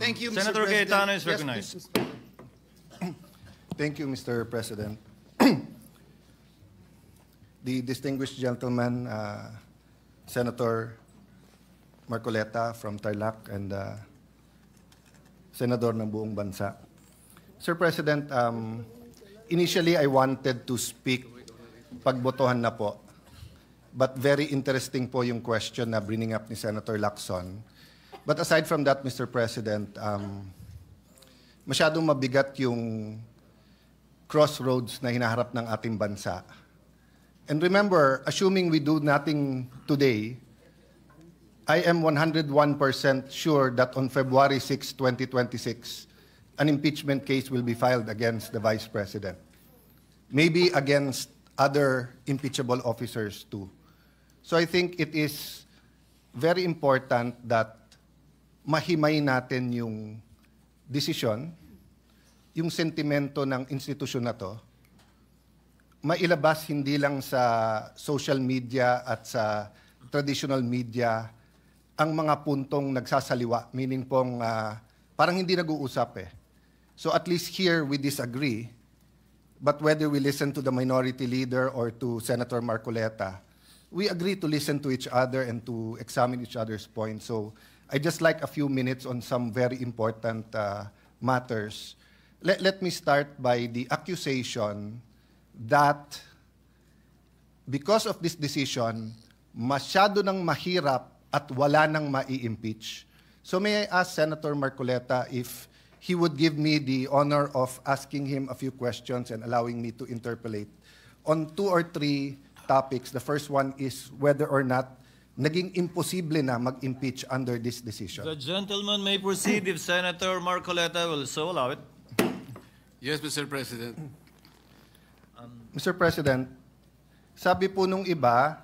Thank you, Mr. Senator President. Cayetano is Yes, recognized. please. Thank you, Mr. President. The distinguished gentleman, Senator Marcoleta from Tarlac and Senador ng buong bansa. Sir President, initially I wanted to speak pagbotohan na po. But very interesting po yung question na bringing up ni Senator Lacson. But aside from that, Mr. President, masyadong mabigat yung crossroads na hinaharap ng ating bansa. And remember, assuming we do nothing today, I am 101% sure that on February 6, 2026, an impeachment case will be filed against the Vice President. Maybe against other impeachable officers too. So I think it is very important that mahimay natin yung desisyon, yung sentimento ng institusyon na to, mailabas hindi lang sa social media at sa traditional media ang mga puntong nagsasaliwa, meaning pong parang hindi nag-uusap eh. So at least here we disagree, but whether we listen to the minority leader or to Senator Marcoleta, we agree to listen to each other and to examine each other's points. So I just like a few minutes on some very important matters. Let me start by the accusation that because of this decision, masyado nang mahirap at wala nang mai-impeach. So may I ask Senator Marcoleta if he would give me the honor of asking him a few questions and allowing me to interpolate on 2 or 3 topics. The first one is whether or not naging imposible na mag-impeach under this decision. The gentleman may proceed if Senator Marcoleta will so allow it. Yes, Mr. President. Mr. President, sabi po nung iba,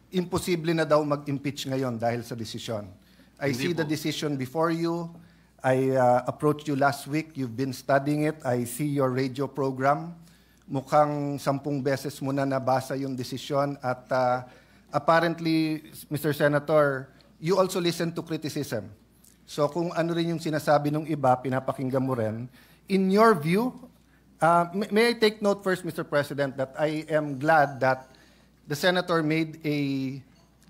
imposible na daw mag-impeach ngayon dahil sa desisyon. I Hindi see the po. decision before you. I approached you last week. You've been studying it. I see your radio program. Mukhang 10 beses mo na nabasa yung desisyon at apparently, Mr. Senator, you also listen to criticism. So kung ano rin yung sinasabi ng iba, pinapakinggan mo rin. In your view, may I take note first, Mr. President, that I am glad that the Senator made a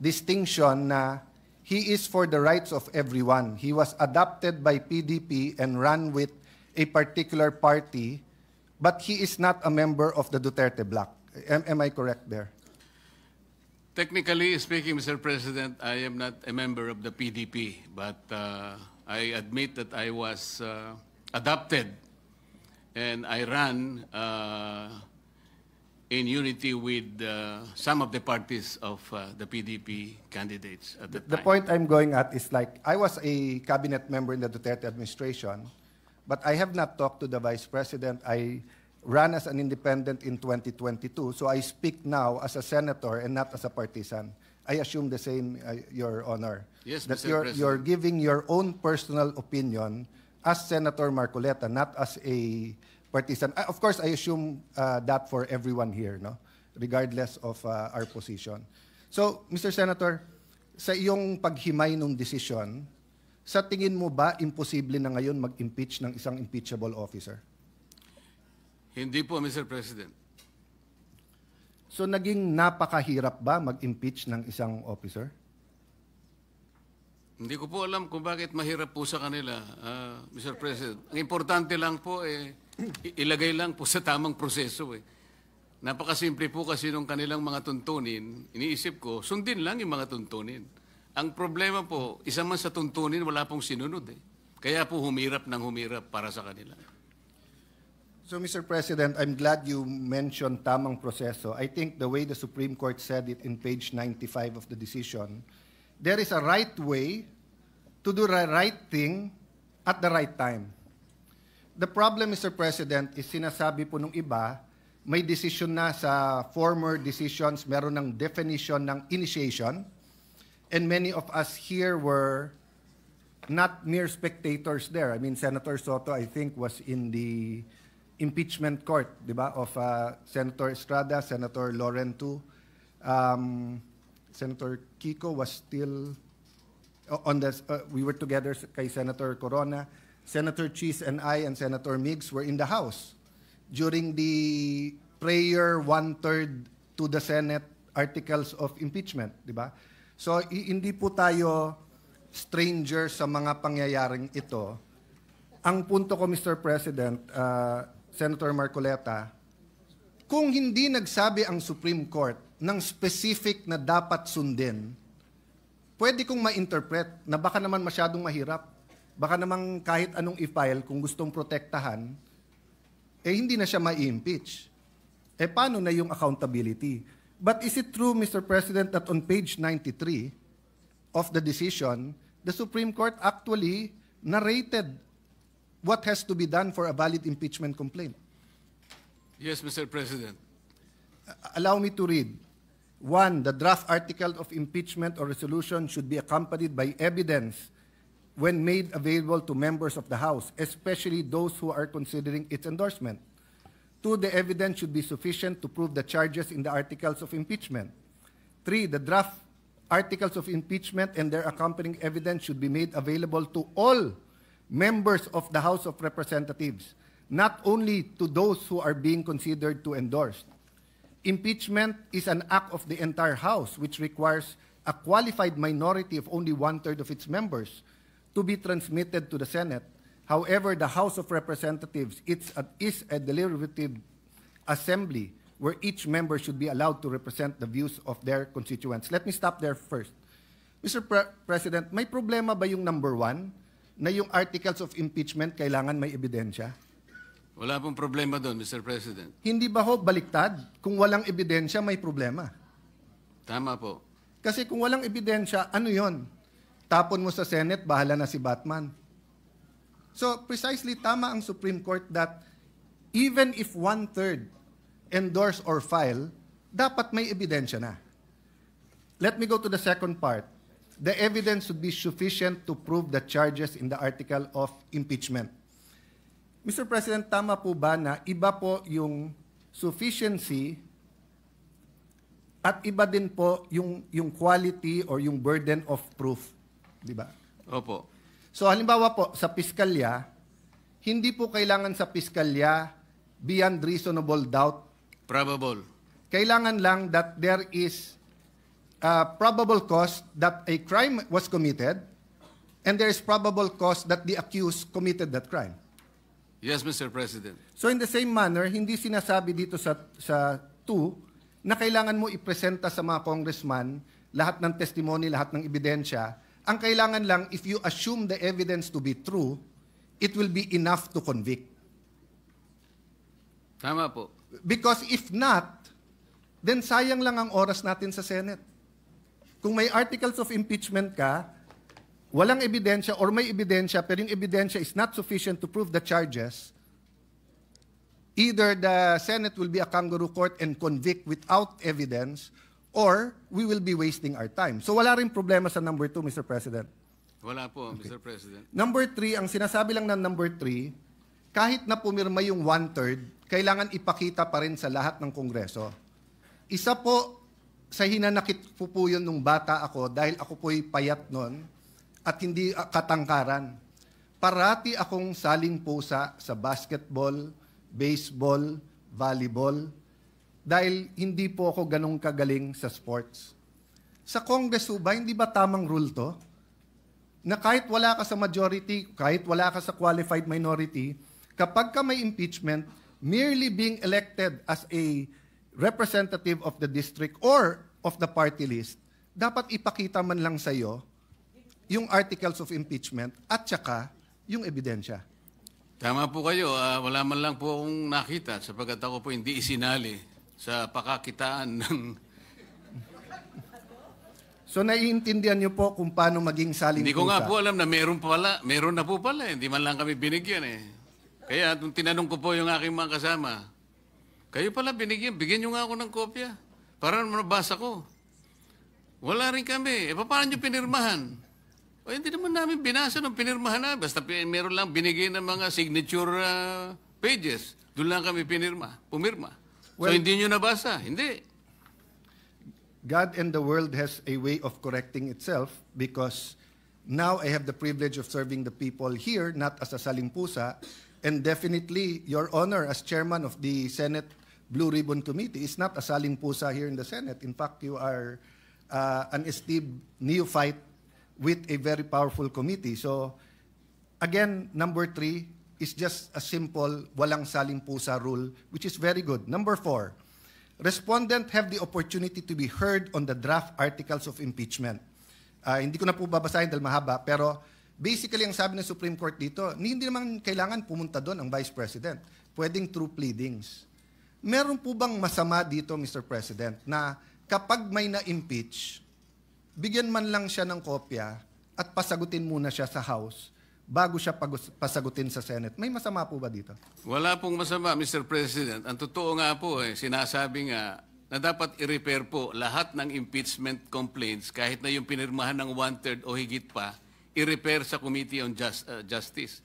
distinction na he is for the rights of everyone. He was adopted by PDP and ran with a particular party, but he is not a member of the Duterte bloc. Am I correct there? Technically speaking, Mr. President, I am not a member of the PDP, but I admit that I was adopted and I ran in unity with some of the parties of the PDP candidates at the time. The point I'm going at is like, I was a cabinet member in the Duterte administration, but I have not talked to the Vice President. I ran as an independent in 2022, so I speak now as a senator and not as a partisan. I assume the same, Your Honor. Yes, that Mr. President. you're giving your own personal opinion as Senator Marcoleta, not as a partisan. Of course, I assume that for everyone here, no? Regardless of our position. So, Mr. Senator, sa iyong paghimay ng desisyon, sa tingin mo ba imposible na ngayon mag-impeach ng isang impeachable officer? Hindi po, Mr. President. So, naging napakahirap ba mag-impeach ng isang officer? Hindi ko po alam kung bakit mahirap po sa kanila, Mr. President. Ang importante lang po, ilagay lang po sa tamang proseso. Napakasimple po kasi nung kanilang mga tuntunin, iniisip ko, sundin lang yung mga tuntunin. Ang problema po, isa man sa tuntunin, wala pong sinunod. Kaya po humirap ng humirap para sa kanila. So, Mr. President, I'm glad you mentioned tamang proseso. I think the way the Supreme Court said it in page 95 of the decision, there is a right way to do the right thing at the right time. The problem, Mr. President, is sinasabi po nung iba, may decision na sa former decisions, meron ng definition ng initiation, and many of us here were not mere spectators there. I mean, Senator Soto, I think, was in the impeachment court, di ba, of Senator Estrada, Senator Lauren too. Senator Kiko was still we were together kay Senator Corona. Senator Cheese and I and Senator Miggs were in the House during the prayer one-third to the Senate articles of impeachment, di ba? So, hindi po tayo stranger sa mga pangyayaring ito. Ang punto ko, Mr. President, Senator Marcoleta, kung hindi nagsabi ang Supreme Court ng specific na dapat sundin, pwede kong ma-interpret na baka naman masyadong mahirap. Baka naman kahit anong i-file kung gustong protektahan, hindi na siya ma-impeach. Paano na yung accountability? But is it true, Mr. President, that on page 93 of the decision, the Supreme Court actually narrated what has to be done for a valid impeachment complaint? Yes, Mr. President. Allow me to read. 1, the draft article of impeachment or resolution should be accompanied by evidence when made available to members of the House, especially those who are considering its endorsement. 2, the evidence should be sufficient to prove the charges in the articles of impeachment. 3, the draft articles of impeachment and their accompanying evidence should be made available to all members of the House of Representatives, not only to those who are being considered to endorse. Impeachment is an act of the entire House, which requires a qualified minority of only one-third of its members to be transmitted to the Senate. However, the House of Representatives is a deliberative assembly where each member should be allowed to represent the views of their constituents. Let me stop there first. Mr. President, may problema ba yung number 1 na yung articles of impeachment kailangan may ebidensya? Wala pong problema doon, Mr. President. Hindi ba ho baliktad? Kung walang ebidensya, may problema. Tama po. Kasi kung walang ebidensya, ano yon? Tapon mo sa Senate, bahala na si Batman. So, precisely tama ang Supreme Court that even if one-third endorse or file, dapat may ebidensya na. Let me go to the second part. The evidence should be sufficient to prove the charges in the article of impeachment. Mr. President, tama po ba na iba po yung sufficiency at iba din po yung quality or yung burden of proof? Di ba? Opo. So halimbawa po, sa piskalya, hindi po kailangan sa piskalya beyond reasonable doubt. Probable. Kailangan lang that there is a probable cause that a crime was committed and there is probable cause that the accused committed that crime. Yes, Mr. President. So in the same manner, hindi sinasabi dito sa 2 na kailangan mo ipresenta sa mga congressman lahat ng testimony, lahat ng ebidensya. Ang kailangan lang, if you assume the evidence to be true, it will be enough to convict. Tama po. Because if not, then sayang lang ang oras natin sa Senate. Kung may articles of impeachment ka, walang ebidensya or may ebidensya pero yung ebidensya is not sufficient to prove the charges, either the Senate will be a kangaroo court and convict without evidence or we will be wasting our time. So wala rin problema sa number 2, Mr. President. Wala po, okay. Mr. President. Number 3, ang sinasabi lang ng number 3, kahit na pumirma yung one-third, kailangan ipakita pa rin sa lahat ng Kongreso. Isa po sa hinanakit po yun nung bata ako dahil ako po'y payat nun at hindi katangkaran. Parati akong saling pusa sa basketball, baseball, volleyball, dahil hindi po ako ganong kagaling sa sports. Sa Congress ba, hindi ba tamang rule to? Na kahit wala ka sa majority, kahit wala ka sa qualified minority, kapag ka may impeachment, merely being elected as a representative of the district or of the party list, dapat ipakita man lang sa iyo yung articles of impeachment at saka yung ebidensya. Tama po kayo. Wala man lang po akong nakita sapagkat ako po hindi isinali sa pakakitaan ng... So naiintindihan niyo po kung paano maging saling Hindi ko nga pusa. po alam na meron na po pala. Hindi man lang kami binigyan eh. Kaya nung tinanong ko po yung aking mga kasama, kayo pala binigyan, bigyan nyo nga ako ng kopya. Para nabasa ko. Wala rin kami. Paano nyo pinirmahan? O hindi naman namin binasa ng pinirmahan na. Basta meron lang binigay ng mga signature pages. Doon lang kami pumirma. So hindi nyo nabasa? Hindi. God and the world has a way of correcting itself because Now I have the privilege of serving the people here, not as a salimpusa, and definitely, Your Honor, as chairman of the Senate Blue Ribbon Committee, is not a salimpusa here in the Senate. In fact, you are an esteemed neophyte with a very powerful committee. So, again, number 3 is just a simple walang salimpusa rule, which is very good. Number 4, respondent have the opportunity to be heard on the draft articles of impeachment. Hindi ko na po babasahin dahil mahaba, pero basically ang sabi ng Supreme Court dito, hindi naman kailangan pumunta doon ang Vice President. Pwedeng through pleadings. Meron po bang masama dito, Mr. President, na kapag may na-impeach, bigyan man lang siya ng kopya at pasagutin muna siya sa House bago siya pasagutin sa Senate? May masama po ba dito? Wala pong masama, Mr. President. Ang totoo nga po, sinasabi nga na dapat i-repair po lahat ng impeachment complaints, kahit na yung pinirmahan ng 1/3 o higit pa, i-repair sa Committee on Justice.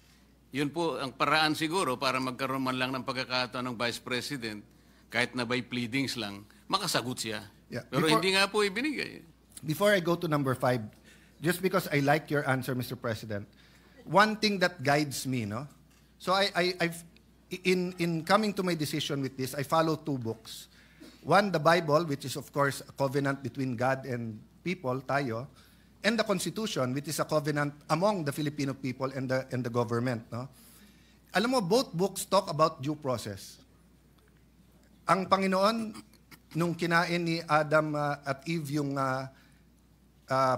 Yun po ang paraan siguro para magkaroon man lang ng pagkakataon ng Vice President, kahit na by pleadings lang, makasagot siya. Yeah. Pero hindi nga po ibinigay. Before I go to number 5, just because I like your answer, Mr. President, one thing that guides me, no? So in coming to my decision with this, I follow 2 books. One, the Bible, which is of course a covenant between God and people, tayo, and the Constitution, which is a covenant among the Filipino people and the government, no? Alam mo, both books talk about due process. Ang Panginoon, nung kinain ni Adam at Eve yung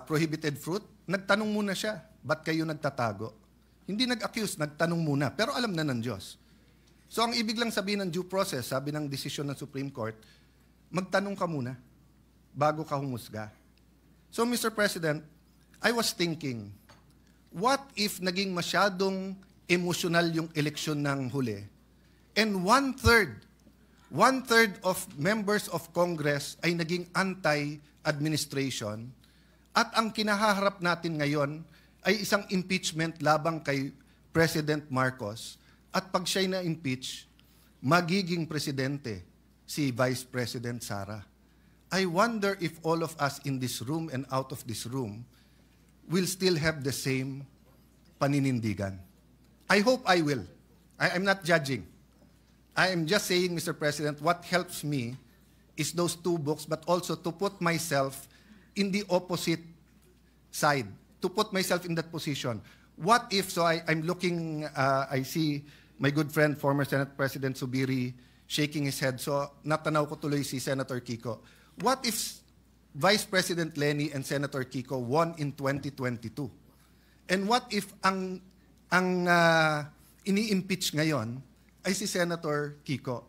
prohibited fruit, nagtanong muna siya, ba't kayo nagtatago? Hindi nag-accuse, nagtanong muna, pero alam na ng Diyos. So ang ibig lang sabihin ng due process, sabi ng desisyon ng Supreme Court, magtanong ka muna bago ka humusga. So Mr. President, I was thinking, what if naging masyadong emotional yung eleksyon ng huli? And one-third of members of Congress ay naging anti-administration at ang kinahaharap natin ngayon ay isang impeachment labang kay President Marcos at pag siya'y na-impeach, magiging presidente si Vice President Sara. I wonder if all of us in this room and out of this room will still have the same paninindigan. I hope I will. I'm not judging. I am just saying, Mr. President, what helps me is those 2 books, but also to put myself in the opposite side, to put myself in that position. What if, so I'm looking, I see my good friend, former Senate President Zubiri, shaking his head. So natanaw ko tuloy si Senator Kiko. What if Vice President Lenny and Senator Kiko won in 2022? And what if ang ini-impeach ngayon ay si Senator Kiko?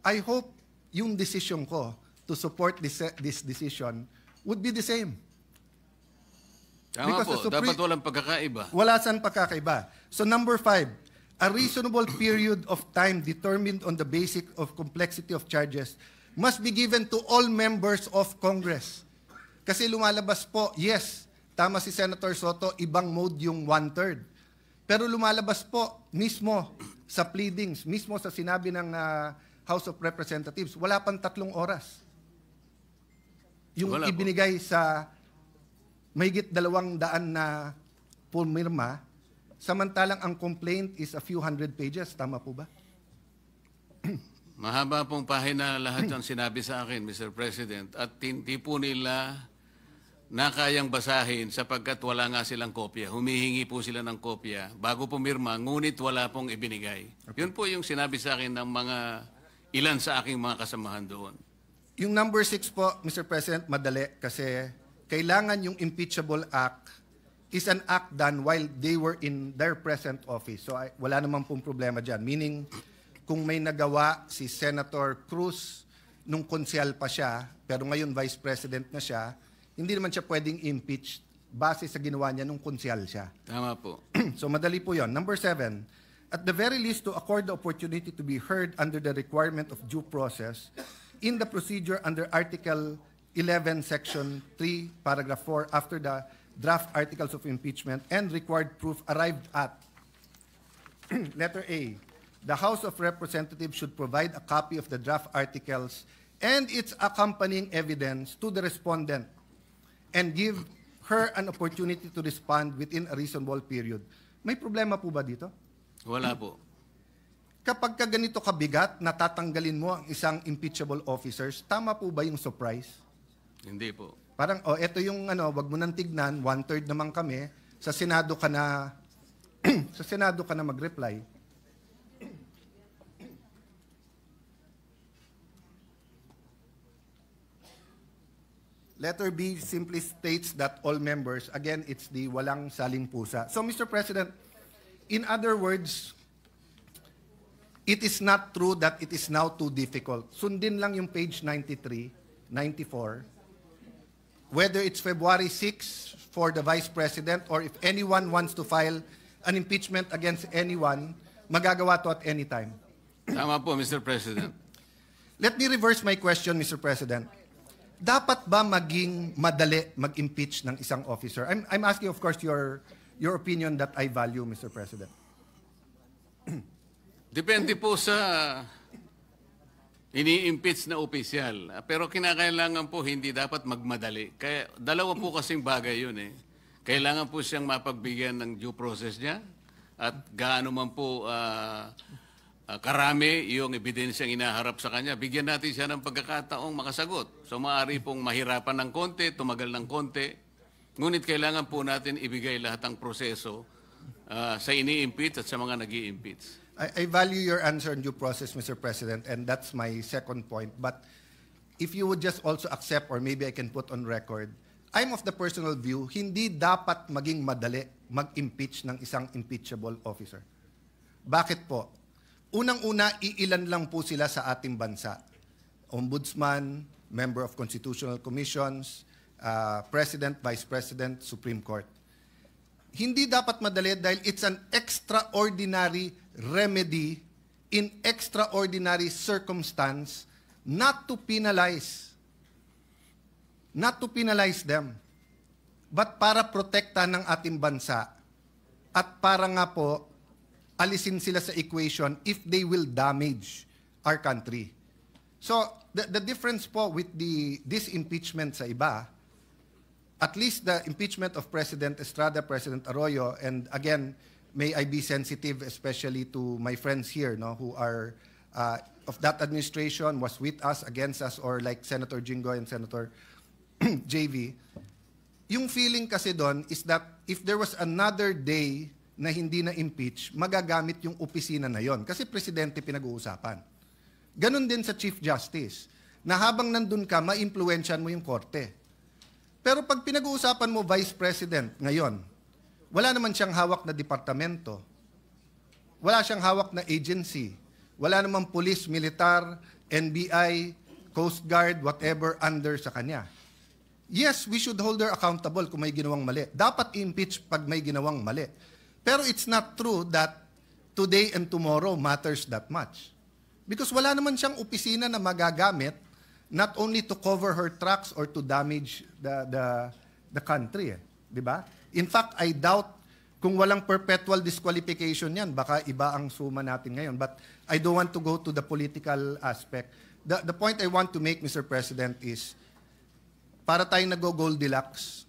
I hope yung decision ko to support this decision would be the same. Tama Because po, dapat walang pagkakaiba. Wala saan pagkakaiba. So number 5, a reasonable period of time determined on the basis of complexity of charges must be given to all members of Congress. Kasi lumalabas po, yes, tama si Senator Soto, ibang mode yung 1/3. Pero lumalabas po mismo sa pleadings, mismo sa sinabi ng House of Representatives, wala pang 3 oras. Yung Wala po. ibinigay sa mahigit 200 na pumirma, samantalang ang complaint is a few hundred pages. Tama po ba? Mahaba pong pahina lahat ang sinabi sa akin, Mr. President, at hindi po nila na kayang basahin sapagkat wala nga silang kopya. Humihingi po sila ng kopya bago pumirma, ngunit wala pong ibinigay. Yun po yung sinabi sa akin ng mga ilan sa aking mga kasamahan doon. Yung number 6 po, Mr. President, madali kasi kailangan yung impeachable act is an act done while they were in their present office. So wala naman pong problema dyan. Meaning, kung may nagawa si Senator Cruz nung konsyal pa siya, pero ngayon Vice President na siya, hindi naman siya pwedeng impeach base sa ginawa niya nung konsyal siya. Tama po. So madali po yon. Number 7, at the very least to accord the opportunity to be heard under the requirement of due process in the procedure under Article 11, Section 3, Paragraph 4, after the draft articles of impeachment and required proof arrived at. Letter A, the House of Representatives should provide a copy of the draft articles and its accompanying evidence to the respondent and give her an opportunity to respond within a reasonable period. May problema po ba dito? Wala po. Kapag ka ganito kabigat, natatanggalin mo ang isang impeachable officers, tama po ba yung surprise? Hindi po. Parang, oh, eto yung wag mo nang tignan, 1/3 naman kami, sa Senado ka na, sa Senado ka na mag-reply. Letter B simply states that all members, again, it's the walang saling pusa. So, Mr. President, in other words, it is not true that it is now too difficult. Sundin lang yung page 93, 94. Whether it's February 6 for the Vice President or if anyone wants to file an impeachment against anyone, magagawa to at any time. Tama po, Mr. President. Let me reverse my question, Mr. President. Dapat ba maging madali mag-impeach ng isang officer? I'm asking, of course, your opinion that I value, Mr. President. Depende po sa ini-impeach na opisyal. Pero kinakailangan po hindi dapat magmadali. Kaya dalawa po kasing bagay yun eh. Kailangan po siyang mapagbigyan ng due process niya at gaano man po karami yung ebidensyang inaharap sa kanya. Bigyan natin siya ng pagkakataong makasagot. So maaari pong mahirapan ng konti, tumagal ng konti. Ngunit kailangan po natin ibigay lahat ng proseso sa ini-impeach at sa mga nag-i-impeach. I value your answer on due process, Mr. President, and that's my second point. But if you would just also accept, or maybe I can put on record, I'm of the personal view, hindi dapat maging madali mag-impeach ng isang impeachable officer. Bakit po? Unang-una, iilan lang po sila sa ating bansa. Ombudsman, member of constitutional commissions, President, Vice President, Supreme Court. Hindi dapat madali dahil it's an extraordinary remedy in extraordinary circumstance not to penalize them, but para protektahan ng ating bansa at para nga po alisin sila sa equation if they will damage our country. So, the difference po with this impeachment sa iba, at least the impeachment of President Estrada, President Arroyo, and again, may I be sensitive especially to my friends here who are of that administration, was with us, against us, or like Senator Jingo and Senator JV. Yung feeling kasi doon is that if there was another day na hindi na-impeach, magagamit yung opisina na yon. Kasi presidente pinag-uusapan. Ganon din sa Chief Justice, na habang nandun ka, ma-impluensyan mo yung korte. Pero pag pinag-uusapan mo Vice President ngayon, wala naman siyang hawak na departamento. Wala siyang hawak na agency. Wala namang police, militar, NBI, Coast Guard, whatever under sa kanya. Yes, we should hold her accountable kung may ginawang mali. Dapat i-impeach pag may ginawang mali. Pero it's not true that today and tomorrow matters that much. Because wala naman siyang opisina na magagamit not only to cover her tracks or to damage the country. Di ba? In fact, I doubt kung walang perpetual disqualification yan, baka iba ang suma natin ngayon. But I don't want to go to the political aspect. The point I want to make, Mr. President, is para tayong nag-Goldilocks,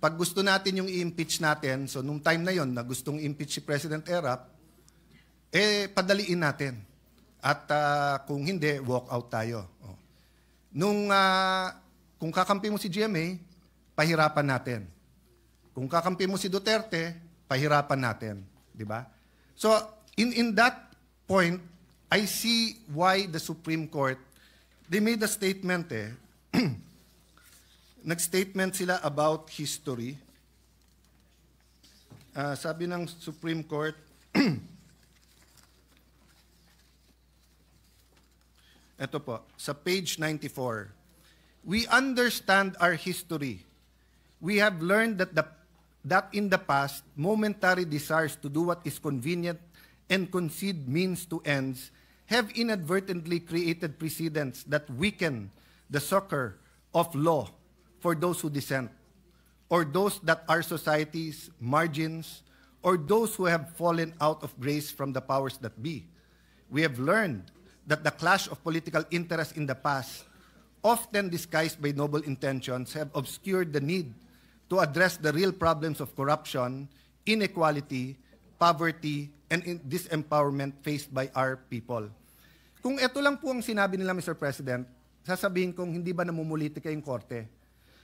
pag gusto natin yung i-impeach natin, so nung time na yon na gustong impeach si President Erap, padaliin natin. At kung hindi, walk out tayo. Oh. Kung kakampi mo si GMA, pahirapan natin. Kung kakampi mo si Duterte, pahirapan natin. Di ba? So, in that point, I see why the Supreme Court, they made a statement nag-statement sila about history. Sabi ng Supreme Court, ito po, sa page 94, we understand our history. We have learned that in the past, momentary desires to do what is convenient and concede means to ends have inadvertently created precedents that weaken the succor of law for those who dissent, or those that are society's margins, or those who have fallen out of grace from the powers that be. We have learned that the clash of political interests in the past, often disguised by noble intentions, have obscured the need to address the real problems of corruption, inequality, poverty, and disempowerment faced by our people. Kung ito lang po ang sinabi nila, Mr. President, sasabihin kong hindi ba namumulitika yung korte?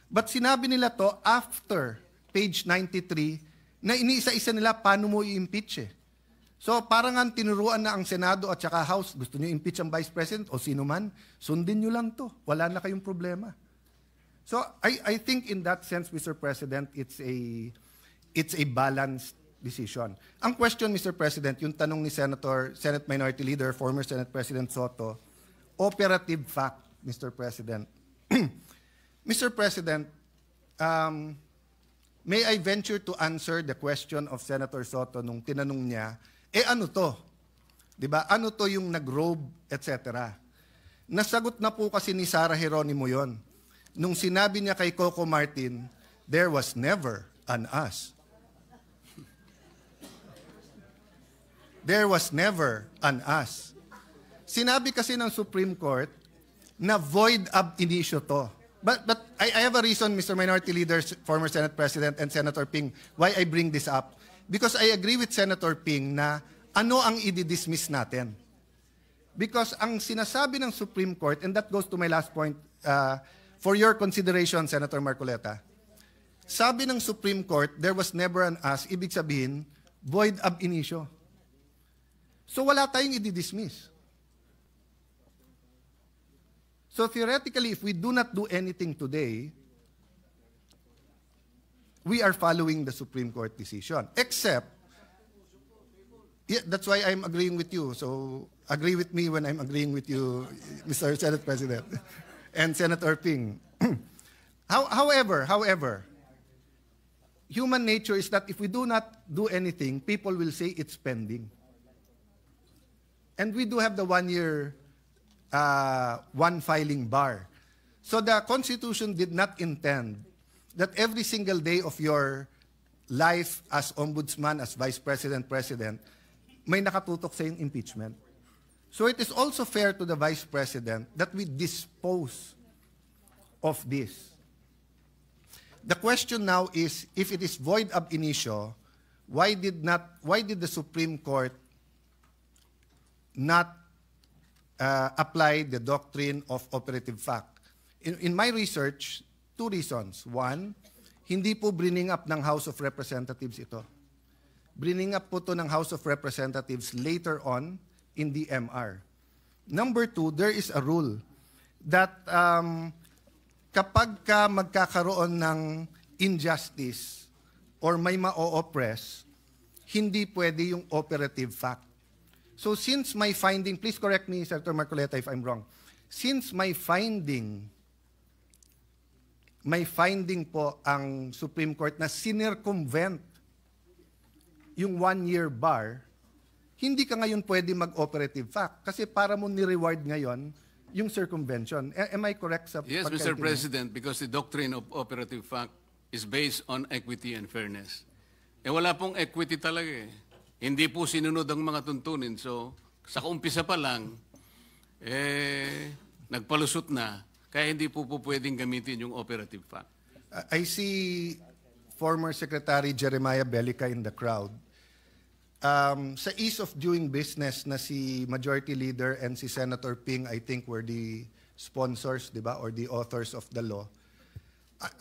But sinabi nila to after page 93 na iniisa-isa nila paano mo i-impeach eh. So parang ang tinuruan na ang Senado at saka House, gusto nyo impeach ang Vice President o sino man, sundin nyo lang to. Wala na kayong problema. So I think in that sense, Mr. President, it's a balanced decision. Ang question, Mr. President, yung tanong ni Senate Minority Leader, former Senate President Soto, operative fact, Mr. President. Mr. President, may I venture to answer the question of Senator Soto nung tinanong niya, ano to? Diba? Ano to yung nag-robe, etc. Nasagot na po kasi ni Sara Geronimo yon. Nung sinabi niya kay Coco Martin, there was never an us. There was never an us. Sinabi kasi ng Supreme Court na void ab initio to. But I have a reason, Mr. Minority Leader, former Senate President, and Senator Ping, why I bring this up. Because I agree with Senator Ping na ano ang i-dismiss natin. Because ang sinasabi ng Supreme Court, and that goes to my last point, for your consideration, Senator Marcoleta, sabi ng Supreme Court, there was never an us, ibig sabihin, void ab initio. So wala tayong i-dismiss. So theoretically, if we do not do anything today, we are following the Supreme Court decision. Except, yeah, that's why I'm agreeing with you. So agree with me when I'm agreeing with you, Mr. Senate President, and Senator Ping. However, human nature is that if we do not do anything, people will say it's pending. And we do have the 1 year one filing bar. So the Constitution did not intend that every single day of your life as ombudsman, as vice president, president, may nakatutok sa yung impeachment. So it is also fair to the vice president that we dispose of this. The question now is, if it is void ab initio, why did the Supreme Court not apply the doctrine of operative fact? In my research, 2 reasons. One, hindi po bringing up ng House of Representatives ito. Bringing up po to ng House of Representatives later on in the MR. Number 2, there is a rule that kapag ka magkakaroon ng injustice or may ma-oppress, hindi pwede yung operative fact. So since my finding, please correct me, Senator Marcoleta, if I'm wrong. Since my finding po ang Supreme Court na sinircumvent yung 1 year bar, hindi ka ngayon pwede mag-operative fact. Kasi para mo ni-reward ngayon yung circumvention. Am I correct sa Yes, Mr. President, because the doctrine of operative fact is based on equity and fairness. Wala pong equity talaga eh. Hindi po sinunod ang mga tuntunin. So, sa umpisa pa lang, nagpalusot na, kaya hindi po pwedeng gamitin yung operative fact. I see former Secretary Jeremiah Bellica in the crowd. Sa ease of doing business na si Majority Leader and si Senator Ping, I think, were the sponsors, di ba, or the authors of the law.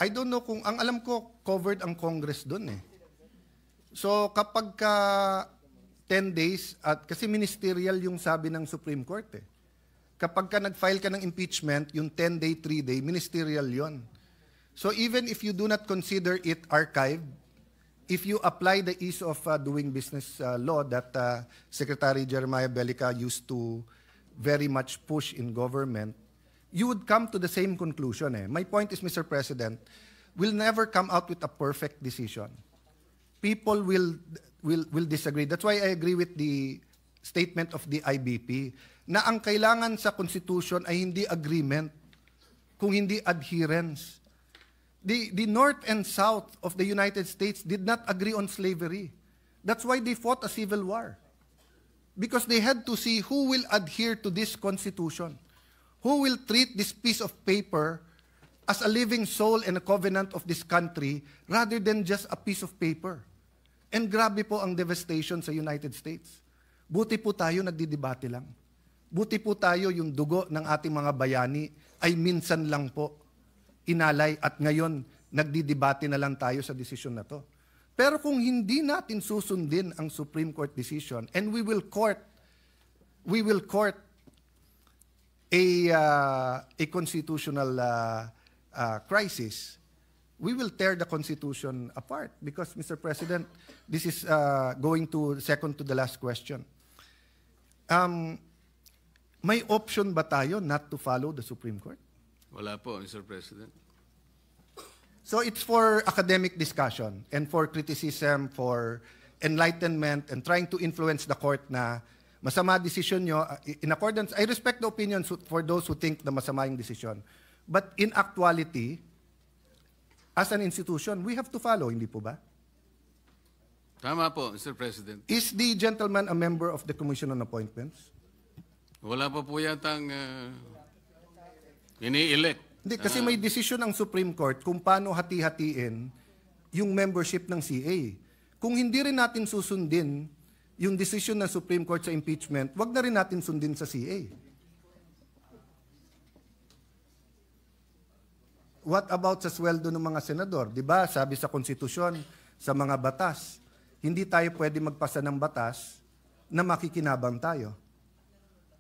I don't know kung, ang alam ko, covered ang Congress doon eh. So kapag ka 10 days, at kasi ministerial yung sabi ng Supreme Court eh. Kapag ka nag-file ka ng impeachment, yung 10-day, 3-day, ministerial yon. So even if you do not consider it archived, if you apply the ease of doing business law that Secretary Jeremiah Bellica used to very much push in government, you would come to the same conclusion eh. My point is, Mr. President, we'll never come out with a perfect decision. People will disagree. That's why I agree with the statement of the IBP na ang kailangan sa Constitution ay hindi agreement, kung hindi adherence. The North and South of the United States did not agree on slavery. That's why they fought a civil war. Because they had to see who will adhere to this Constitution, who will treat this piece of paper as a living soul and a covenant of this country rather than just a piece of paper. And grabe po ang devastation sa United States. Buti po tayo nagdidebate lang. Buti po tayo yung dugo ng ating mga bayani ay minsan lang po inalay at ngayon nagdidebate na lang tayo sa desisyon na to. Pero kung hindi natin susundin ang Supreme Court decision and we will court a constitutional crisis, we will tear the Constitution apart. Because, Mr. President, this is going to second to the last question. May option ba tayo not to follow the Supreme Court? Wala po, Mr. President. So it's for academic discussion and for criticism, for enlightenment, and trying to influence the court na masama decision nyo. In accordance, I respect the opinions for those who think na masama yung decision. But in actuality, as an institution, we have to follow, hindi po ba? Tama po, Mr. President. Is the gentleman a member of the Commission on Appointments? Wala pa po yatang ini-elect. Hindi, kasi may decision ang Supreme Court kung paano hati-hatiin yung membership ng CA. Kung hindi rin natin susundin yung decision ng Supreme Court sa impeachment, wag na rin natin sundin sa CA. What about sa sweldo ng mga senador? Diba, sabi sa konstitusyon, sa mga batas, hindi tayo pwede magpasa ng batas na makikinabang tayo.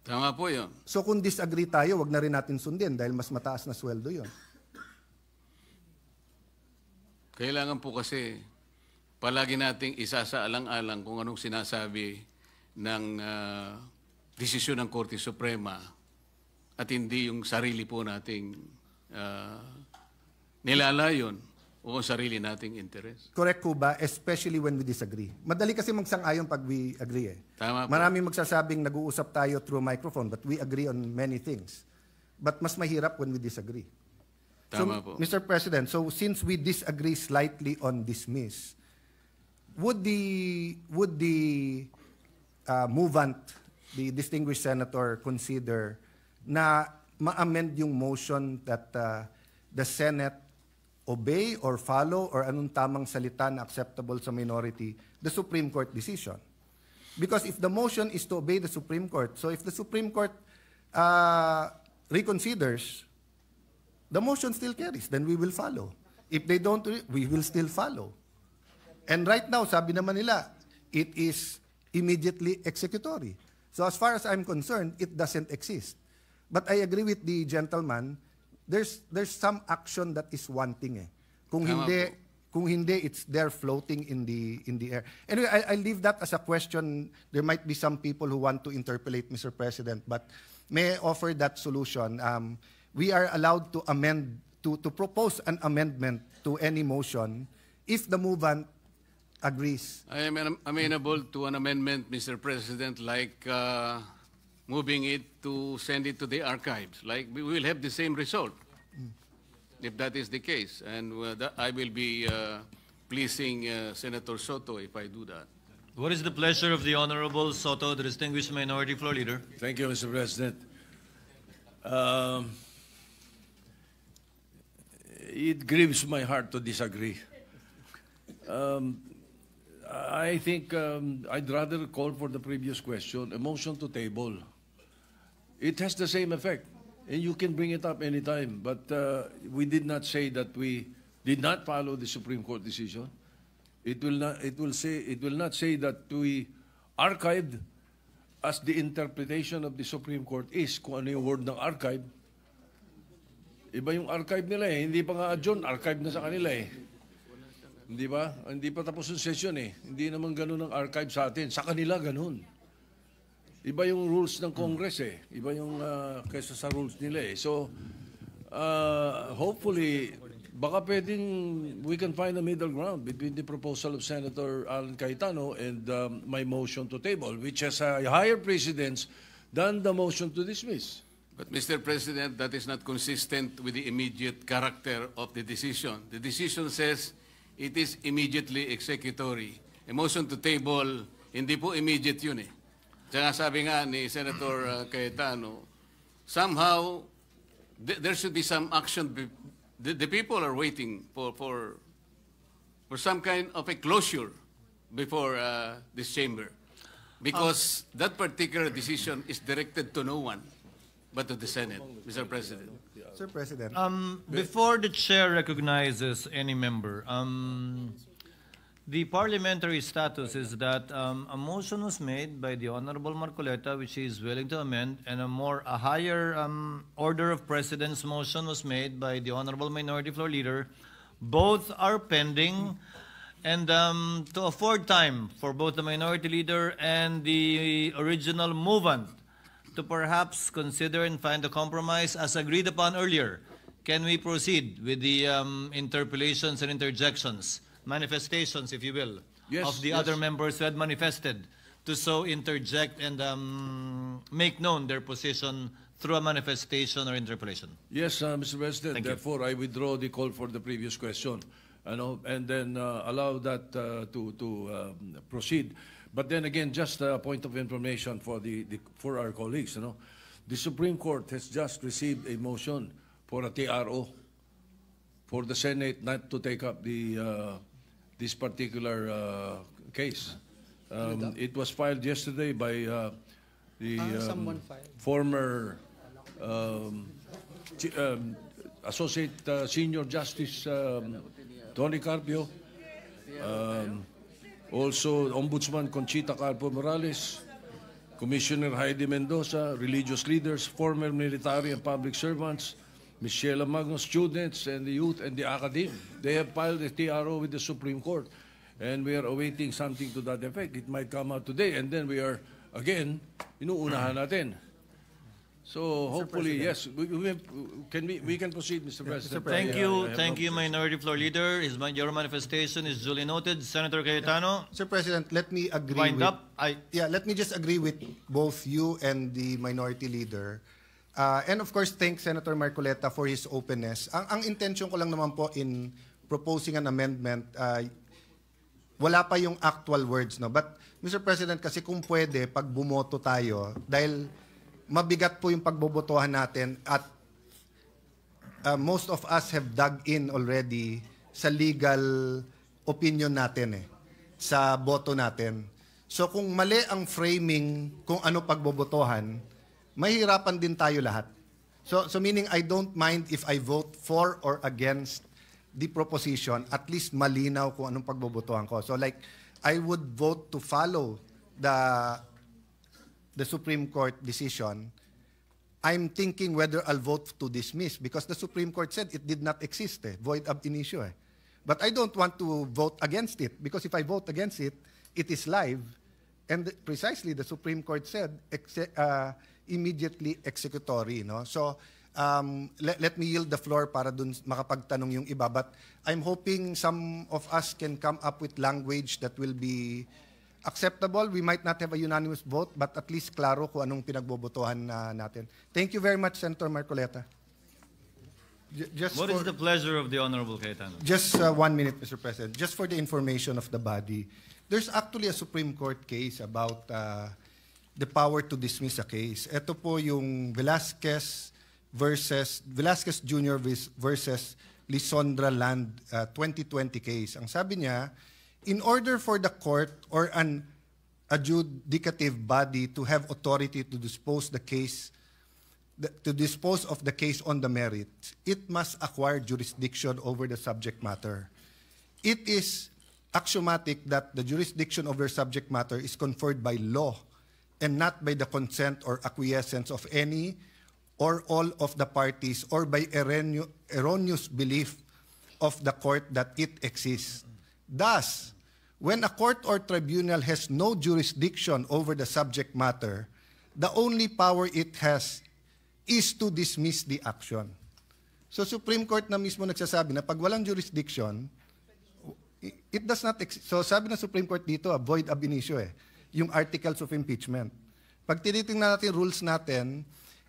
Tama po yun. So kung disagree tayo, wag na rin natin sundin dahil mas mataas na sweldo yon. Kailangan po kasi palagi nating isasaalang-alang kung anong sinasabi ng desisyon ng Korte Suprema at hindi yung sarili po nating nilalayon o sarili nating interes. Correct po ba? Especially when we disagree. Madali kasi magsang-ayon pag we agree eh. Tama po. Maraming magsasabing nag-uusap tayo through microphone but we agree on many things. But mas mahirap when we disagree. Tama So, po. Mr. President, so since we disagree slightly on dismiss, would the movant, the distinguished senator, consider na ma-amend yung motion that the Senate obey or follow or anong tamang salita na acceptable sa minority, the Supreme Court decision? Because if the motion is to obey the Supreme Court, so if the Supreme Court reconsiders, the motion still carries, then we will follow. If they don't, we will still follow. And right now, sabi naman nila, it is immediately executory. So as far as I'm concerned, it doesn't exist. But I agree with the gentleman, there's some action that is wanting eh. Kung hindi, it's there floating in the air. Anyway, I leave that as a question. There might be some people who want to interpolate, Mr. President, but may I offer that solution? We are allowed to amend, to propose an amendment to any motion if the movant agrees. I am amenable to an amendment, Mr. President, like moving it to send it to the archives. Like we will have the same result, if that is the case. And I will be pleasing Senator Soto if I do that. What is the pleasure of the Honorable Soto, the distinguished Minority Floor Leader? Thank you, Mr. President. It grieves my heart to disagree. I think I'd rather call for the previous question, a motion to table. It has the same effect, and you can bring it up anytime. But we did not say that we did not follow the Supreme Court decision. It will not. It will not say that we archived, as the interpretation of the Supreme Court is kung ano yung word ng archive. Iba yung archive nila eh. Hindi pa nga adjourn, archive na sa kanila eh. Hindi ba? Hindi pa tapos yung session eh. Hindi naman ganun ang archive sa atin. Sa kanila ganun. Iba yung rules ng Congress eh. Iba yung kaysa sa rules nila eh. So, hopefully, baka pwedeng we can find a middle ground between the proposal of Senator Alan Cayetano and my motion to table, which has a higher precedence than the motion to dismiss. But, Mr. President, that is not consistent with the immediate character of the decision. The decision says it is immediately executory. A motion to table, hindi po immediate yun eh. Tsaka sabi nga ni Senator Cayetano, somehow there should be some action the people are waiting for some kind of a closure before this chamber, because that particular decision is directed to no one but to the Senate, Mr. President. Sir President. Before the chair recognizes any member, the parliamentary status is that a motion was made by the Honorable Marcoleta, which he is willing to amend, and a higher order of precedence motion was made by the Honorable Minority Floor Leader. Both are pending, and to afford time for both the Minority Leader and the original movant to perhaps consider and find a compromise as agreed upon earlier, can we proceed with the interpellations and interjections, manifestations, if you will, Yes, of the yes. other members who had manifested to so interject and make known their position through a manifestation or interpellation? Yes, Mr. President. Thank you. Therefore, I withdraw the call for the previous question, and then allow that to proceed. But then again, just a point of information for our colleagues. The Supreme Court has just received a motion for a TRO for the Senate not to take up this particular case. It was filed yesterday by the former Associate Senior Justice Tony Carpio, also Ombudsman Conchita Carpo Morales, Commissioner Heidi Mendoza, religious leaders, former military and public servants, Ms. Sheila Magno, students and the youth and the academe. They have filed a TRO with the Supreme Court, and we are awaiting something to that effect. It might come out today, and then we are, again, inuunahan natin. So hopefully, yes, we can proceed, Mr. President. Thank you, Minority Floor Leader. Your manifestation is duly noted. Senator Cayetano, Sir President, let me agree wind with... up. Let me just agree with both you and the Minority Leader. And of course, thank Senator Marcoleta for his openness. Ang intention ko lang naman po in proposing an amendment, wala pa yung actual words, no? But, Mr. President, kasi kung pwede, pag bumoto tayo, dahil mabigat po yung pagbobotohan natin at most of us have dug in already sa legal opinion natin sa boto natin. So kung mali ang framing kung ano pagbobotohan, mahirapan din tayo lahat. So meaning I don't mind if I vote for or against the proposition, at least malinaw kung anong pagbobotohan ko. So like I would vote to follow the Supreme Court decision. I'm thinking whether I'll vote to dismiss because the Supreme Court said it did not exist, void ab initio. But I don't want to vote against it because if I vote against it, it is live. And precisely the Supreme Court said immediately executory. No? So let me yield the floor para dun makapagtanong yung iba. But I'm hoping some of us can come up with language that will be acceptable. We might not have a unanimous vote, but at least klaro kung anong pinagbobotohan natin. Thank you very much, Senator Marcoleta. What is the pleasure of the Honorable Cayetano? Just 1 minute, Mr. President. Just for the information of the body, there's actually a Supreme Court case about the power to dismiss a case. Ito po yung Velasquez Jr. versus Lisondra Land 2020 case. Ang sabi niya, in order for the court or an adjudicative body to have authority to dispose of the case on the merits, it must acquire jurisdiction over the subject matter. It is axiomatic that the jurisdiction over subject matter is conferred by law and not by the consent or acquiescence of any or all of the parties or by erroneous belief of the court that it exists. Thus, when a court or tribunal has no jurisdiction over the subject matter, the only power it has is to dismiss the action. So Supreme Court na mismo nagsasabi na pag walang jurisdiction, it does not exist. So sabi ng Supreme Court dito, void ab initio yung articles of impeachment. Pag tinitingnan natin rules natin,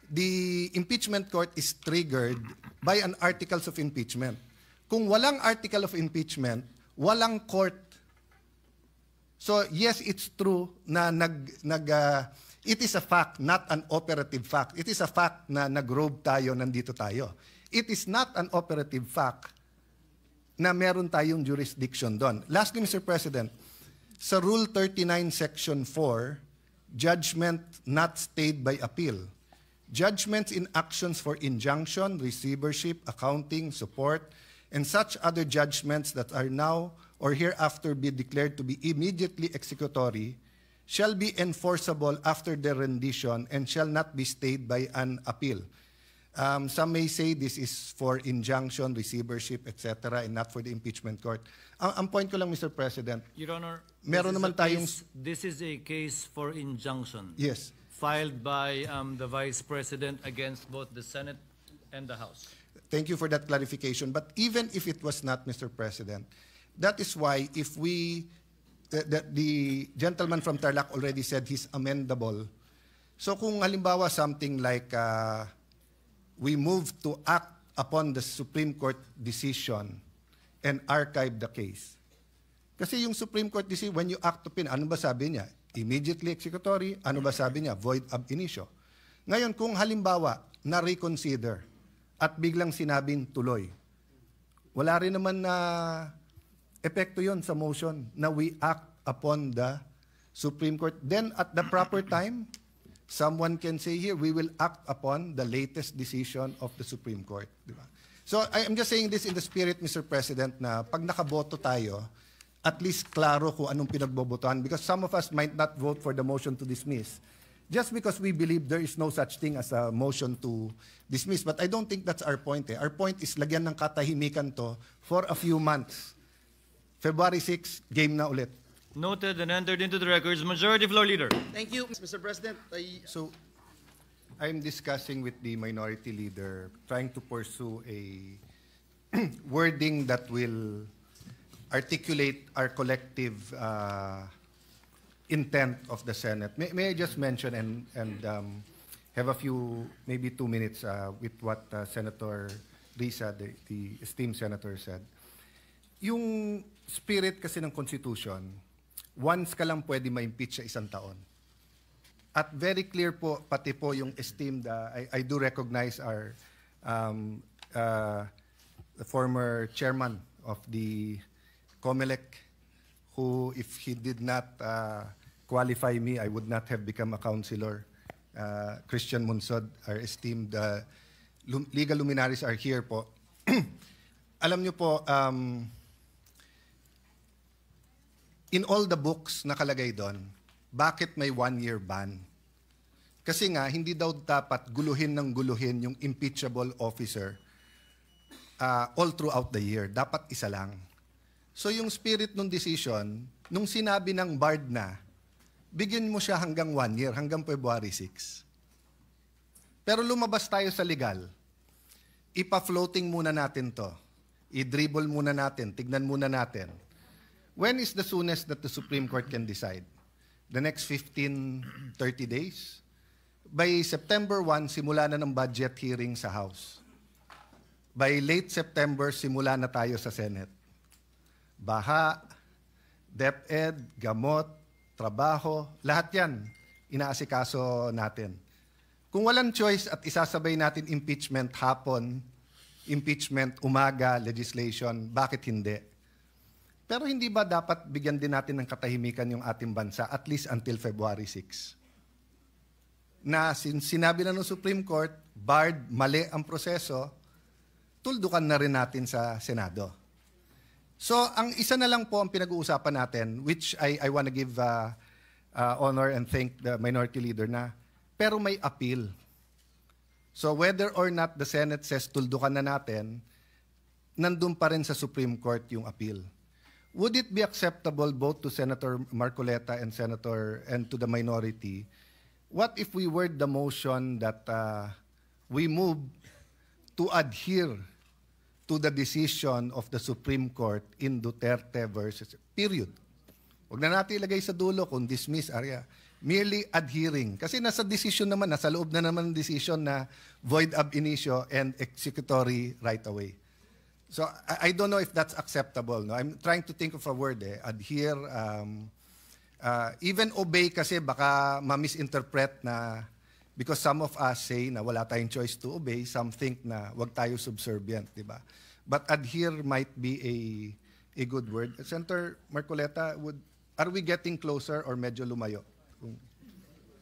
the impeachment court is triggered by an articles of impeachment. Kung walang article of impeachment, walang court. So yes, it's true na it is a fact, not an operative fact. It is a fact na nag-robe tayo, nandito tayo. it is not an operative fact na meron tayong jurisdiction doon. Lastly, Mr. President, sa Rule 39, Section 4, judgment not stayed by appeal. Judgments in actions for injunction, receivership, accounting, support, and such other judgments that are now or hereafter be declared to be immediately executory shall be enforceable after their rendition and shall not be stayed by an appeal. Some may say this is for injunction, receivership, etc., and not for the impeachment court. Ang point ko lang, Mr. President, Your Honor, meron naman tayong... this is a case for injunction. Yes. Filed by the Vice President against both the Senate and the House. Thank you for that clarification. But even if it was not, Mr. President, that is why if we... The gentleman from Tarlac already said he's amendable. So kung halimbawa something like... we move to act upon the Supreme Court decision and archive the case. Kasi yung Supreme Court decision, when you act upon, ano ba sabi niya? Immediately executory. Ano ba sabi niya? Void ab initio. Ngayon, kung halimbawa, na-reconsider at biglang sinabing tuloy, wala rin naman na epekto yon sa motion na we act upon the Supreme Court. Then, at the proper time, someone can say here, we will act upon the latest decision of the Supreme Court. Diba? So I'm just saying this in the spirit, Mr. President, na pag nakaboto tayo, at least klaro kung anong pinagbobotohan, because some of us might not vote for the motion to dismiss just because we believe there is no such thing as a motion to dismiss. But I don't think that's our point. Our point is lagyan ng katahimikan to for a few months. February 6, game na ulit. Noted and entered into the records. Majority Floor Leader. Thank you, Mr. President. So, I'm discussing with the minority leader, trying to pursue a wording that will articulate our collective intent of the Senate. May I just mention and have a few, maybe 2 minutes with what Senator Risa, the esteemed senator, said. Yung spirit kasi ng Constitution, once ka lang pwede ma-impeach sa isang taon. At very clear po, pati po yung esteemed, I do recognize our the former chairman of the COMELEC, who if he did not qualify me, I would not have become a councilor. Christian Munsod, our esteemed legal luminaries are here po. Alam niyo po, in all the books nakalagay doon, bakit may 1-year ban? Kasi nga, hindi daw dapat guluhin ng guluhin yung impeachable officer all throughout the year. Dapat isa lang. So yung spirit ng decision, nung sinabi ng BARD na, bigyan mo siya hanggang 1 year, hanggang February 6. Pero lumabas tayo sa legal. Ipa-floating muna natin to. I-dribble muna natin, tignan muna natin. When is the soonest that the Supreme Court can decide? The next 15, 30 days? By September 1, simula na ng budget hearing sa House. By late September, simula na tayo sa Senate. Baha, DepEd, gamot, trabaho, lahat yan, inaasikaso natin. Kung walang choice at isasabay natin impeachment hapon, impeachment umaga, legislation, bakit hindi? Pero hindi ba dapat bigyan din natin ng katahimikan yung ating bansa at least until February 6? Na sinabi na ng Supreme Court, barred, mali ang proseso, tuldukan na rin natin sa Senado. So, ang isa na lang po ang pinag-uusapan natin, which I want to give honor and thank the minority leader na, pero may appeal. So, whether or not the Senate says tuldukan na natin, nandun pa rin sa Supreme Court yung appeal. Would it be acceptable both to Senator Marcoleta and to the minority? What if we word the motion that we move to adhere to the decision of the Supreme Court in Duterte versus period? Huwag na natin ilagay sa dulo kung dismiss area. Merely adhering. Kasi nasa decision naman, nasa loob na naman ng decision na void ab initio and executory right away. So I don't know if that's acceptable. No? I'm trying to think of a word. Adhere, even obey kasi baka ma-misinterpret na Because some of us say na wala tayong choice to obey, some think na wag tayo subservient, di ba? But adhere might be a good word. Senator Marcoleta, are we getting closer or medyo lumayo?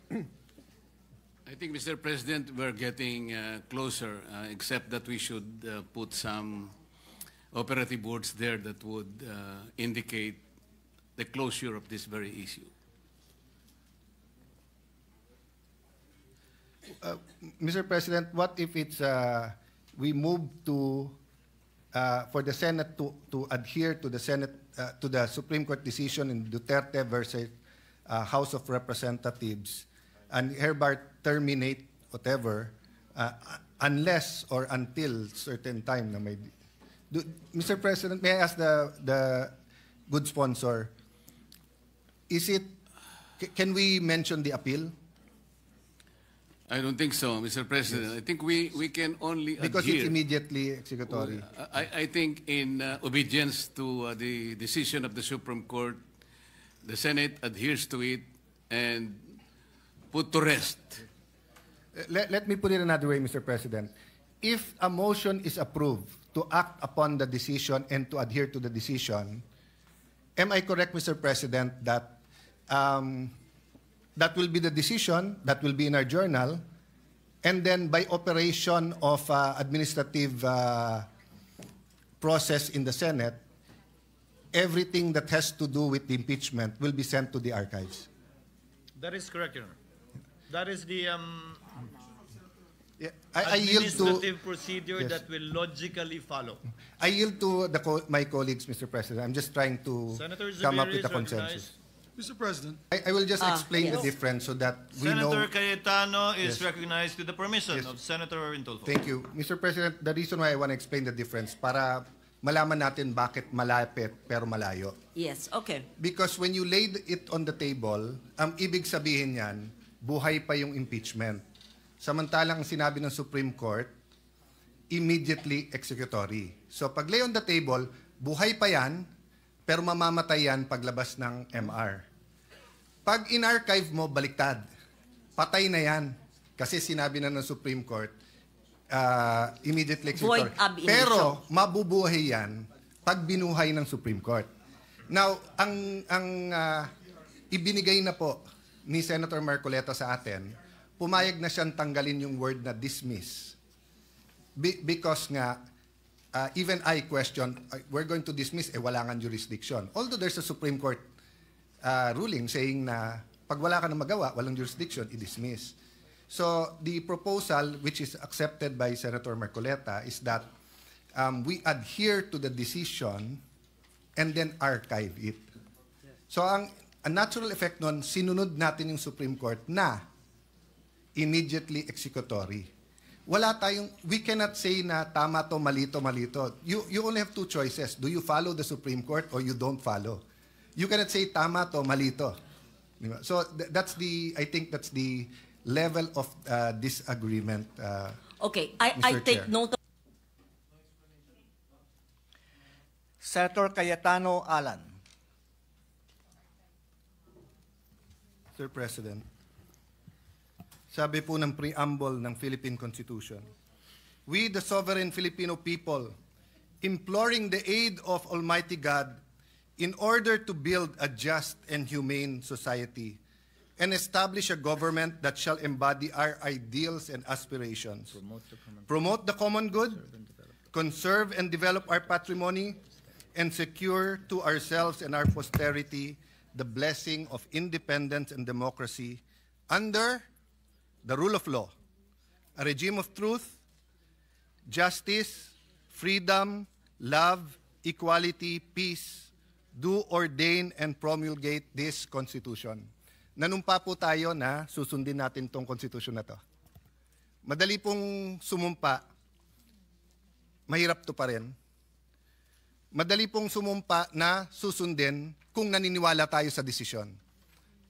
I think, Mr. President, we're getting closer, except that we should put some operative words there that would indicate the closure of this very issue. Mr. President, what if it's we move to for the Senate to adhere to the Senate to the Supreme Court decision in Duterte versus House of Representatives, and hereby terminate whatever unless or until certain time na may. Mr. President, may I ask the good sponsor? Is it? Can we mention the appeal? I don't think so, Mr. President. I think we can only Because adhere. it's immediately executory. I think in obedience to the decision of the Supreme Court, the Senate adheres to it and put to rest. Let me put it another way, Mr. President. If a motion is approved to act upon the decision and to adhere to the decision, am I correct, Mr. President, that that will be the decision, that will be in our journal, and then by operation of administrative process in the Senate, everything that has to do with the impeachment will be sent to the archives? That is correct, Your Honor. That is the Yeah, I yield to administrative procedure Yes. that will logically follow. I yield to my colleagues, Mr. President. I'm just trying to Senator come up Zubiri with a is consensus. Mr. President, I will just explain the yes. difference so that we know. Senator Cayetano is Yes. recognized with the permission Yes. of Senator Intulfo. Thank you. Mr. President, the reason why I want to explain the difference, para malaman natin bakit malapit pero malayo. Yes, okay. Because when you laid it on the table, ang ibig sabihin niyan, buhay pa yung impeachment. Samantalang sinabi ng Supreme Court, immediately executory. So pag lay on the table, buhay pa yan, pero mamamatay yan paglabas ng MR. Pag in-archive mo, baliktad. Patay na yan. Kasi sinabi na ng Supreme Court, immediately executory. Void ab initio. Pero mabubuhay yan pag binuhay ng Supreme Court. Now, ang ibinigay na po ni Senator Marcoleta sa atin, pumayag na siyang tanggalin yung word na dismiss. Because nga, even I question, we're going to dismiss, wala nga jurisdiction. Although there's a Supreme Court ruling saying na pag wala ka na magawa, walang jurisdiction, i-dismiss. So the proposal, which is accepted by Senator Marcoleta, is that we adhere to the decision and then archive it. So ang natural effect nun, sinunod natin yung Supreme Court na immediately executory. Wala tayong, we cannot say na tama to, malito, malito. You only have two choices. Do you follow the Supreme Court or you don't follow? You cannot say tama to, malito. So that's I think that's the level of disagreement. Okay, I Mr. take Chair. note of Senator Cayetano Alan. Sir President, sabi po ng preamble ng Philippine Constitution, we, the sovereign Filipino people, imploring the aid of Almighty God in order to build a just and humane society and establish a government that shall embody our ideals and aspirations, promote the common good, conserve and develop our patrimony, and secure to ourselves and our posterity the blessing of independence and democracy under the rule of law, a regime of truth, justice, freedom, love, equality, peace, do ordain and promulgate this Constitution. Nanumpa po tayo na susundin natin tong Constitution na to. Madali pong sumumpa, mahirap to pa rin. Madali pong sumumpa na susundin kung naniniwala tayo sa desisyon.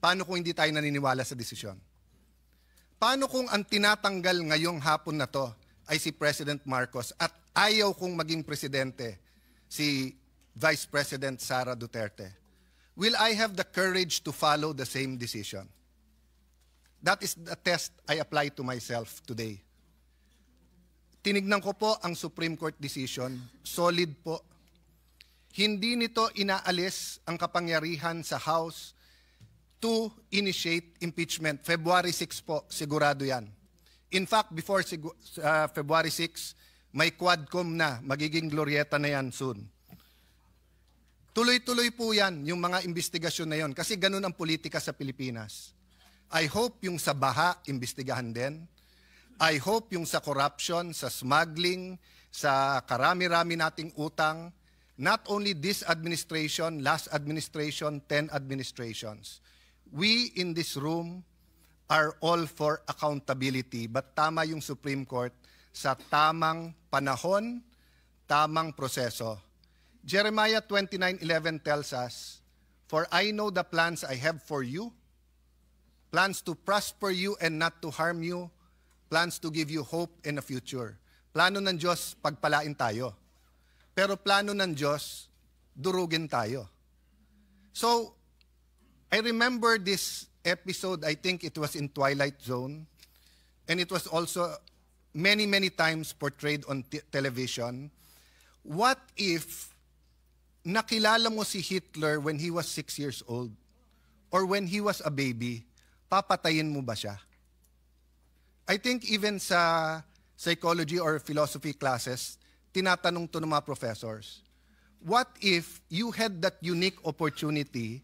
Paano kung hindi tayo naniniwala sa desisyon? Paano kung ang tinatanggal ngayong hapon na to ay si President Marcos at ayaw kong maging presidente si Vice President Sara Duterte? Will I have the courage to follow the same decision? That is the test I apply to myself today. Tinignan ko po ang Supreme Court decision, solid po. Hindi nito inaalis ang kapangyarihan sa House to initiate impeachment. February 6 po, sigurado yan. In fact, before February 6, may Quadcom na, magiging Glorieta na yan soon. Tuloy-tuloy po yan, yung mga investigasyon na yon, kasi ganun ang politika sa Pilipinas. I hope yung sa baha, imbestigahan din. I hope yung sa corruption, sa smuggling, sa karami-rami nating utang, not only this administration, last administration, 10 administrations. We in this room are all for accountability, but tama yung Supreme Court sa tamang panahon, tamang proseso. Jeremiah 29:11 tells us, "For I know the plans I have for you, plans to prosper you and not to harm you, plans to give you hope and a future." Plano ng Diyos, pagpalain tayo. Pero plano ng Diyos, durugin tayo. So, I remember this episode, I think it was in Twilight Zone, and it was also many, many times portrayed on television. What if nakilala mo si Hitler when he was 6 years old or when he was a baby, papatayin mo ba siya? I think even sa psychology or philosophy classes, tinatanong to ng mga professors, what if you had that unique opportunity,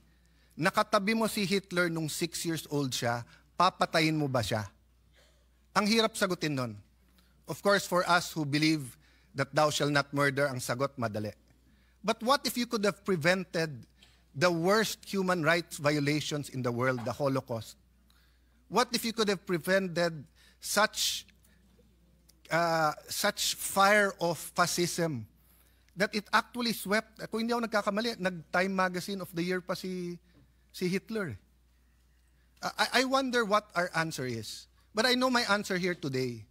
nakatabi mo si Hitler nung 6 years old siya, papatayin mo ba siya? Ang hirap sagutin nun. Of course, for us who believe that thou shall not murder, ang sagot madali. But what if you could have prevented the worst human rights violations in the world, the Holocaust? What if you could have prevented such fire of fascism that it actually swept, kung hindi ako nagkakamali, nag-Time Magazine of the Year pa si Hitler. I wonder what our answer is. But I know my answer here today.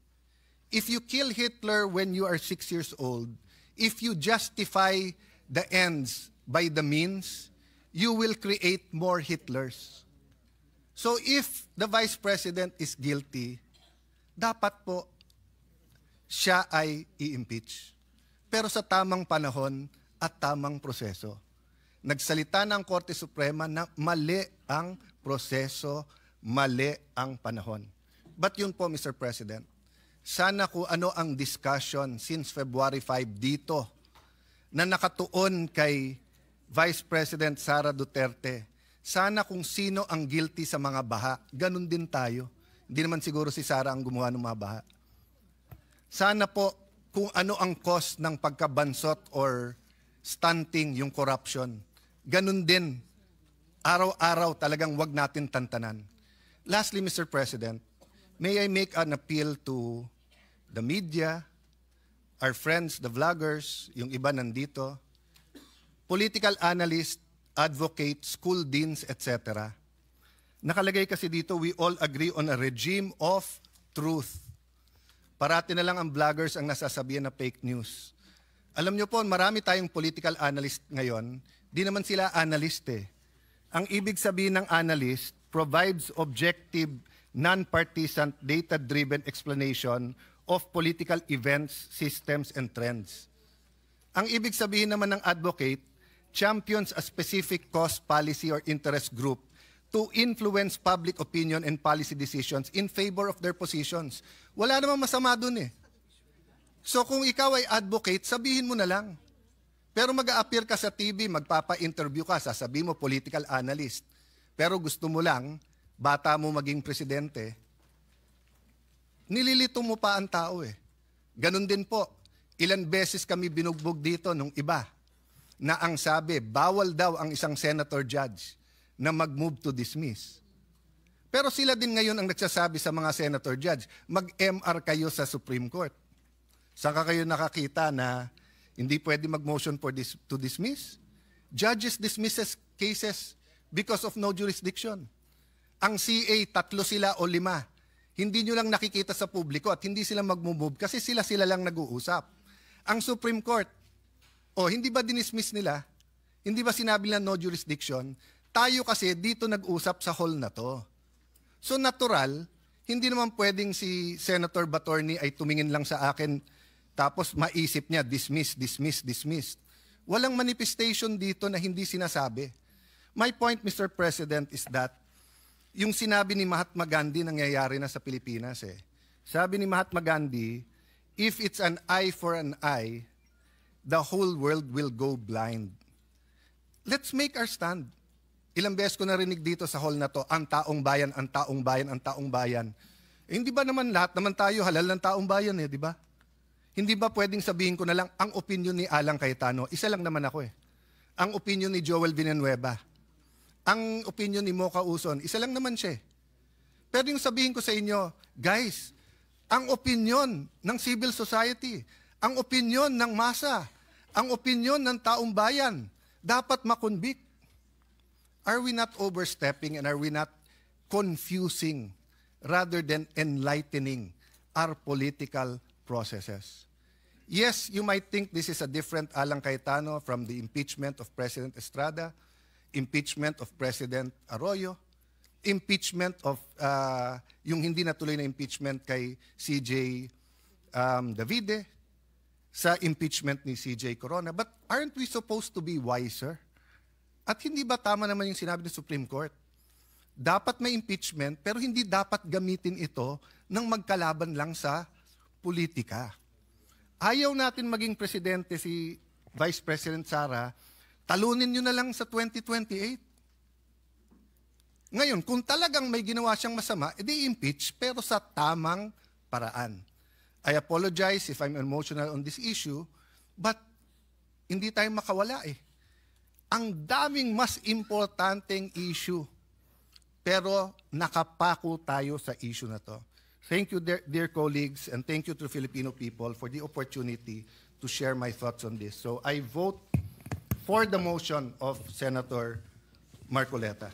If you kill Hitler when you are 6 years old, if you justify the ends by the means, you will create more Hitlers. So if the Vice President is guilty, dapat po siya ay i-impeach. Pero sa tamang panahon at tamang proseso. Nagsalita ng Korte Suprema na mali ang proseso, mali ang panahon. But yun po, Mr. President, sana kung ano ang discussion since February 5 dito na nakatuon kay Vice President Sara Duterte, sana kung sino ang guilty sa mga baha, ganun din tayo. Hindi naman siguro si Sara ang gumawa ng mga baha. Sana po kung ano ang cause ng pagkabansot or stunting yung corruption, ganun din, araw-araw talagang wag natin tantanan. Lastly, Mr. President, may I make an appeal to the media, our friends, the vloggers, yung iba nandito, political analysts, advocates, school deans, etc. Nakalagay kasi dito, we all agree on a regime of truth. Parati na lang ang vloggers ang nasasabihan na fake news. Alam nyo po, marami tayong political analyst ngayon, di naman sila analyst eh. Ang ibig sabihin ng analyst, provides objective, non-partisan, data-driven explanation of political events, systems, and trends. Ang ibig sabihin naman ng advocate, champions a specific cause, policy, or interest group to influence public opinion and policy decisions in favor of their positions. Wala namang masama dun eh. So kung ikaw ay advocate, sabihin mo na lang. Pero mag-a-appear ka sa TV, magpapa-interview ka, sasabihin mo political analyst. Pero gusto mo lang, bata mo maging presidente, nililito mo pa ang tao eh. Ganon din po, ilan beses kami binugbog dito nung iba na ang sabi, bawal daw ang isang senator judge na mag-move to dismiss. Pero sila din ngayon ang nagsasabi sa mga senator judge, mag-MR kayo sa Supreme Court. Saan ka kayo nakakita na hindi pwede mag-motion to dismiss? Judges dismisses cases because of no jurisdiction. Ang CA, 3 sila o 5. Hindi nyo lang nakikita sa publiko at hindi sila mag-move kasi sila lang nag-uusap. Ang Supreme Court, hindi ba dinismiss nila? Hindi ba sinabi nila no jurisdiction? Tayo kasi dito nag-usap sa hall na to. So natural, hindi naman pwedeng si Senator Batorni ay tumingin lang sa akin tapos maisip niya, dismissed. Walang manifestation dito na hindi sinasabi. My point, Mr. President, is that yung sinabi ni Mahatma Gandhi nangyayari na sa Pilipinas eh. Sabi ni Mahatma Gandhi, if it's an eye for an eye, the whole world will go blind. Let's make our stand. Ilang beses ko narinig dito sa hall na to, ang taong bayan, ang taong bayan, ang taong bayan. Eh, hindi ba naman lahat naman tayo halal ng taong bayan eh, di ba? Hindi ba pwedeng sabihin ko na lang, ang opinion ni Alan Cayetano, isa lang naman ako eh. Ang opinion ni Joel Villanueva, ang opinion ni Mocha Uson, isa lang naman siya eh. Pero yung sabihin ko sa inyo, guys, ang opinion ng civil society, ang opinion ng masa, ang opinion ng taong bayan, dapat makonvict. Are we not overstepping and are we not confusing rather than enlightening our political processes? Yes, you might think this is a different Alan Cayetano from the impeachment of President Estrada, impeachment of President Arroyo, impeachment of yung hindi natuloy na impeachment kay CJ Davide, sa impeachment ni CJ Corona. But aren't we supposed to be wiser? At hindi ba tama naman yung sinabi ng Supreme Court? Dapat may impeachment, pero hindi dapat gamitin ito ng magkalaban lang sa politika. Ayaw natin maging presidente si Vice President Sara, talunin nyo na lang sa 2028. Ngayon, kung talagang may ginawa siyang masama, edi impeach, pero sa tamang paraan. I apologize if I'm emotional on this issue, but hindi tayo makawala eh. Ang daming mas importanteng issue, pero nakapako tayo sa issue na to. Thank you, dear colleagues, and thank you to the Filipino people for the opportunity to share my thoughts on this. So I vote for the motion of Senator Marcoleta.